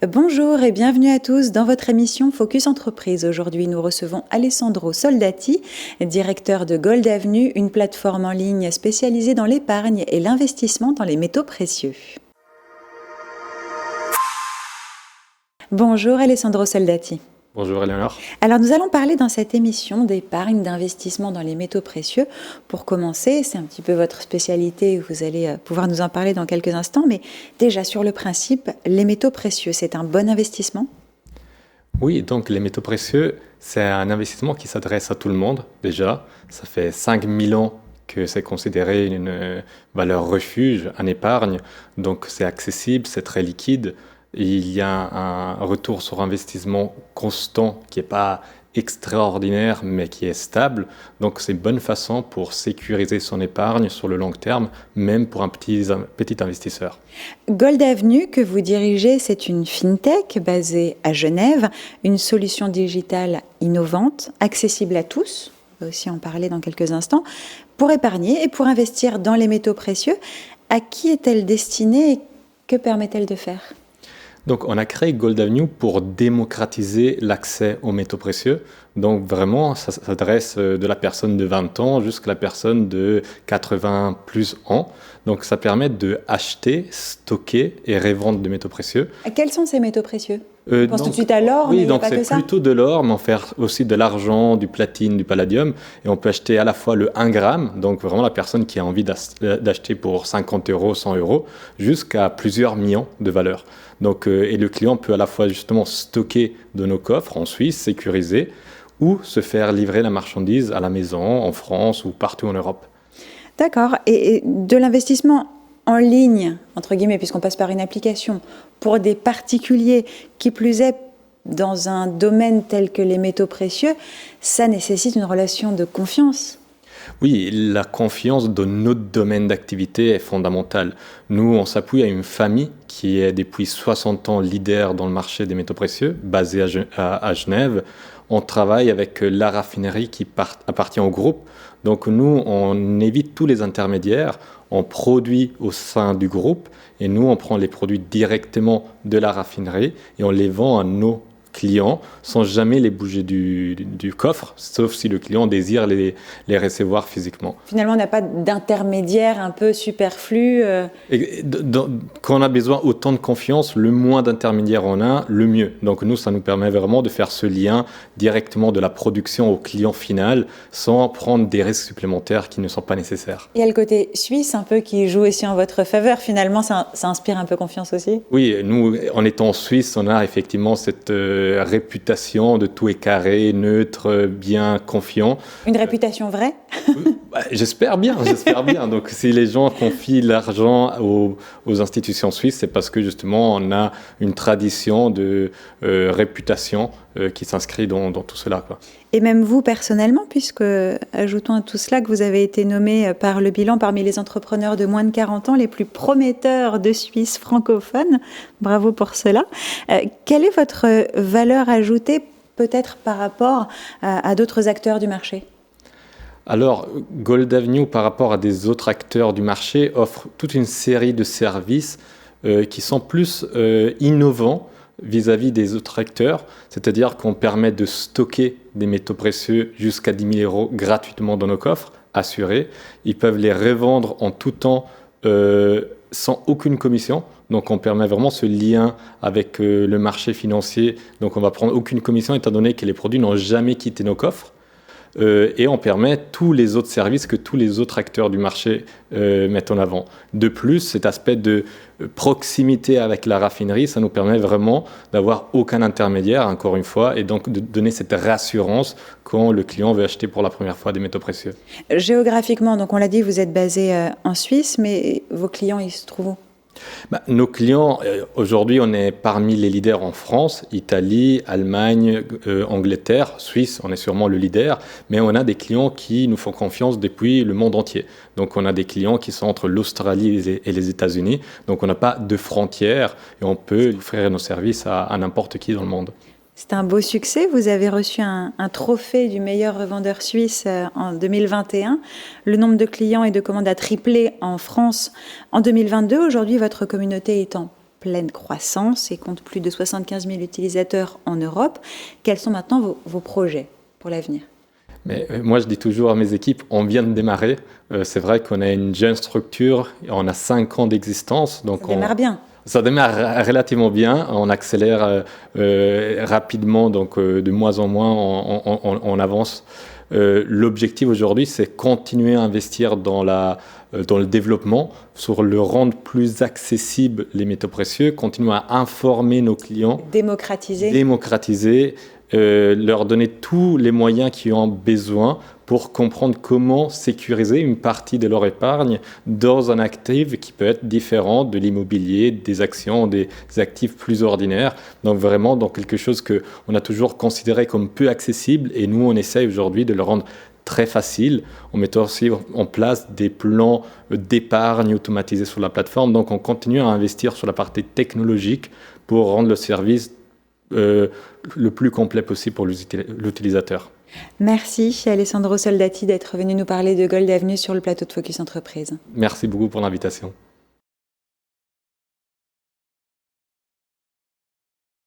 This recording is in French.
Bonjour et bienvenue à tous dans votre émission Focus Entreprise. Aujourd'hui, nous recevons Alessandro Soldati, directeur de Gold Avenue, une plateforme en ligne spécialisée dans l'épargne et l'investissement dans les métaux précieux. Bonjour Alessandro Soldati. Bonjour Eleonore. Alors nous allons parler dans cette émission d'épargne, d'investissement dans les métaux précieux. Pour commencer, c'est un petit peu votre spécialité, vous allez pouvoir nous en parler dans quelques instants, mais déjà sur le principe, les métaux précieux, c'est un bon investissement ? Oui, donc les métaux précieux, c'est un investissement qui s'adresse à tout le monde déjà. Ça fait 5000 ans que c'est considéré une valeur refuge, un épargne, donc c'est accessible, c'est très liquide. Il y a un retour sur investissement constant qui n'est pas extraordinaire mais qui est stable. Donc c'est une bonne façon pour sécuriser son épargne sur le long terme, même pour un petit investisseur. Gold Avenue que vous dirigez, c'est une fintech basée à Genève, une solution digitale innovante, accessible à tous, on va aussi en parler dans quelques instants, pour épargner et pour investir dans les métaux précieux. À qui est-elle destinée et que permet-elle de faire ? Donc, on a créé Gold Avenue pour démocratiser l'accès aux métaux précieux. Donc, vraiment, ça s'adresse de la personne de 20 ans jusqu'à la personne de 80 plus ans. Donc, ça permet d'acheter, stocker et revendre des métaux précieux. Quels sont ces métaux précieux ? On pense tout de suite à l'or, oui, mais il n'y a donc pas que ça. c'est plutôt de l'or, mais on fait aussi de l'argent, du platine, du palladium. Et on peut acheter à la fois le 1 gramme, donc vraiment la personne qui a envie d'acheter pour 50 euros, 100 euros, jusqu'à plusieurs millions de valeurs. Donc, et le client peut à la fois justement stocker de nos coffres en Suisse, sécuriser, ou se faire livrer la marchandise à la maison, en France ou partout en Europe. D'accord. Et de l'investissement en ligne, entre guillemets, puisqu'on passe par une application, pour des particuliers, qui plus est dans un domaine tel que les métaux précieux, ça nécessite une relation de confiance. Oui, la confiance dans notre domaine d'activité est fondamentale. Nous, on s'appuie à une famille qui est depuis 60 ans leader dans le marché des métaux précieux, basée à Genève. On travaille avec la raffinerie qui appartient au groupe. Donc nous, on évite tous les intermédiaires, on produit au sein du groupe et nous, on prend les produits directement de la raffinerie et on les vend à nos clients sans jamais les bouger du coffre, sauf si le client désire les recevoir physiquement. Finalement, on n'a pas d'intermédiaire un peu superflu. Quand on a besoin autant de confiance, le moins d'intermédiaires on a, le mieux. Donc nous, ça nous permet vraiment de faire ce lien directement de la production au client final sans prendre des risques supplémentaires qui ne sont pas nécessaires. Il y a le côté suisse un peu qui joue aussi en votre faveur. Finalement, ça inspire un peu confiance aussi. Oui, nous, en étant en Suisse, on a effectivement cette réputation de tout est carré, neutre, bien, confiant. Une réputation vraie ? J'espère bien. Donc, si les gens confient l'argent aux institutions suisses, c'est parce que justement, on a une tradition de réputation qui s'inscrit dans tout cela, quoi. Et même vous personnellement, puisque, ajoutons à tout cela que vous avez été nommé par le bilan parmi les entrepreneurs de moins de 40 ans les plus prometteurs de Suisse francophone. Bravo pour cela. Quelle est votre valeur ajoutée, peut-être par rapport à d'autres acteurs du marché ? Alors, Gold Avenue, par rapport à des autres acteurs du marché, offre toute une série de services qui sont plus innovants vis-à-vis des autres acteurs, c'est-à-dire qu'on permet de stocker des métaux précieux jusqu'à 10 000 euros gratuitement dans nos coffres, assurés. Ils peuvent les revendre en tout temps sans aucune commission. Donc on permet vraiment ce lien avec le marché financier. Donc on va prendre aucune commission étant donné que les produits n'ont jamais quitté nos coffres. Et on permet tous les autres services que tous les autres acteurs du marché mettent en avant. De plus, cet aspect de proximité avec la raffinerie, ça nous permet vraiment d'avoir aucun intermédiaire, encore une fois, et donc de donner cette rassurance quand le client veut acheter pour la première fois des métaux précieux. Géographiquement, donc on l'a dit, vous êtes basé en Suisse, mais vos clients, ils se trouvent où ? Nos clients, aujourd'hui, on est parmi les leaders en France, Italie, Allemagne, Angleterre, Suisse, on est sûrement le leader, mais on a des clients qui nous font confiance depuis le monde entier. Donc on a des clients qui sont entre l'Australie et les États-Unis, donc on n'a pas de frontières et on peut offrir nos services à n'importe qui dans le monde. C'est un beau succès. Vous avez reçu un trophée du meilleur revendeur suisse en 2021. Le nombre de clients et de commandes a triplé en France en 2022. Aujourd'hui, votre communauté est en pleine croissance et compte plus de 75 000 utilisateurs en Europe. Quels sont maintenant vos projets pour l'avenir ? Mais moi, je dis toujours à mes équipes, on vient de démarrer. C'est vrai qu'on a une jeune structure, on a 5 ans d'existence. Donc ça démarre bien. Ça démarre relativement bien. On accélère rapidement, donc de moins en moins, on avance. L'objectif aujourd'hui, c'est continuer à investir dans le développement, sur le rendre plus accessible les métaux précieux, continuer à informer nos clients. Démocratiser. Leur donner tous les moyens qu'ils ont besoin pour comprendre comment sécuriser une partie de leur épargne dans un actif qui peut être différent de l'immobilier, des actions, des actifs plus ordinaires. Donc vraiment dans quelque chose qu'on a toujours considéré comme peu accessible, et nous on essaye aujourd'hui de le rendre très facile en mettant aussi en place des plans d'épargne automatisés sur la plateforme. Donc on continue à investir sur la partie technologique pour rendre le service le plus complet possible pour l'utilisateur. Merci Alessandro Soldati d'être venu nous parler de Gold Avenue sur le plateau de Focus Entreprise. Merci beaucoup pour l'invitation.